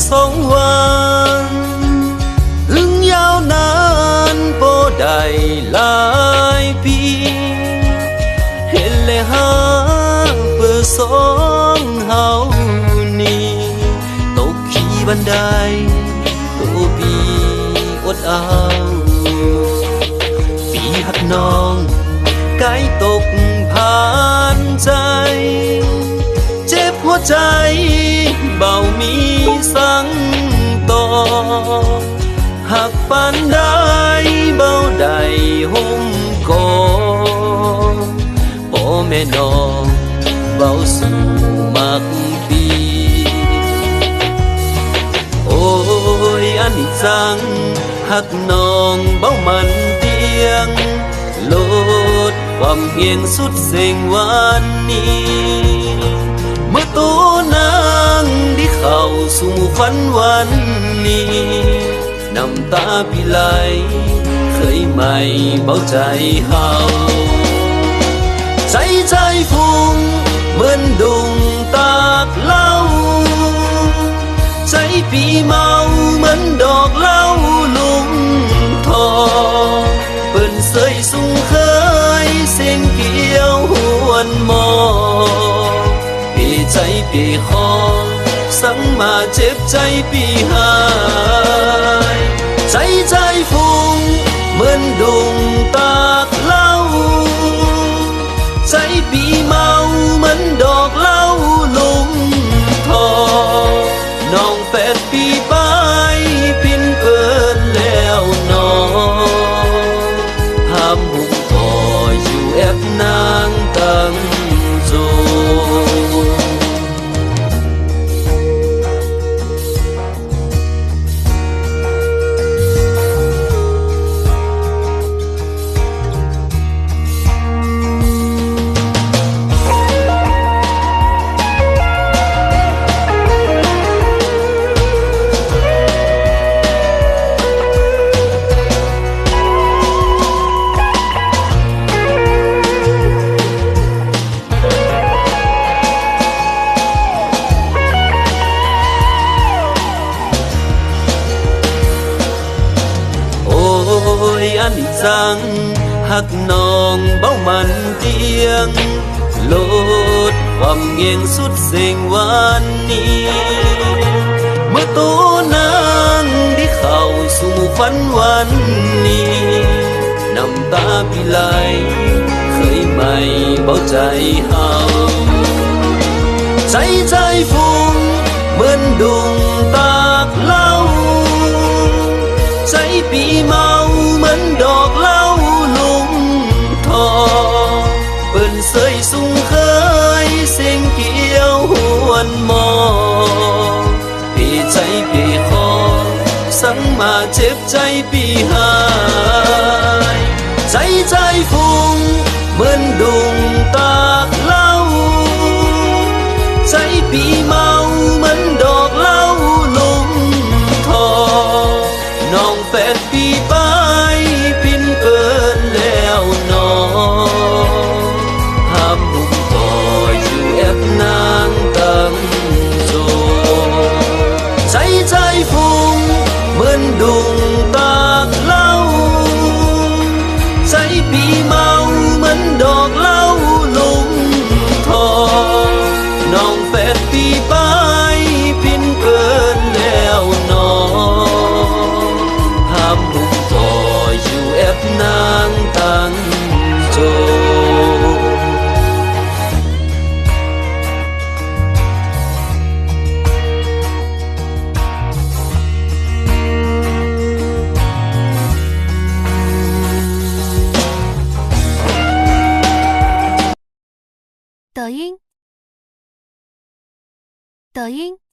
สองวันถึงยาวนานบ่ได้หลายปีเห็นและหาเพื่อสองเฮานี่ตกขี่บันไดตัวปีอดเอาปีหักน้องกายตกผ่านใจเจ็บหัวใจเบามีสังต่อหักปานได้เบาได้ห่มกอพ่อแม่น้องเบาสู่มักปีโอ้ยอันนี้จังหักน้องเบามันเตียงโลดความเพียงสุดเสียงวันนี้เมื่อตัวนางที่เข้าสู่ฝันวันนี้น้ำตาพี่ไหลเคยไม่เบาใจเฮาใจฟุ้งเหมือนดุงตากเหล้าใจปีเมาเหมือนดอกเหล้าลุงทองเปิ้นเสยสูงเคยเสียงเกี่ยวหวนมอปีใจปีคอสั่งมาเจ็บใจปีหายใจฟุ้งเหมือนดุงตากเหล้าใจปีเมาเหมือนดอกเหล้าลุงทองน้องแปดปีไปพินเกินแล้วน้องห้ามหุบก่ออยู่แอบนางตั้งโจอันนี้จังหักน้องเบ้ามันเตียงโลดความเงียงสุดเสียงวันนี้เมื่อตัวนางที่เข้าสู่ฝันวันนี้น้ำตาพี่ไหลเคยไม่เบาใจเฮาใจฟุ้งเหมือนดุงตากเหล้าใจปีเมาเหมือนดอกเหล้าลุงทองเปิ้นเสยสูงเคยเสียงเกี่ยวหวนมอปีใจปีคอสั่งมาเจ็บใจปีหายใจฟุ้งเหมือนดุงตากเหล้าใจปีเมาเหมือนดอกเหล้าลุงทองน้องแปดปีไปพินเกินแล้วน้องห้ามหุบก่ออยู่แอบนางตั้งโจใจฟุ้งเหมือนดุงตากเหล้าใจปีเมาเหมือนดอกเหล้าลุงทองน้องแปดปีไปพินเกินแล้วน้องห้ามหุบก่ออยู่แอบนางตั้งโจ抖音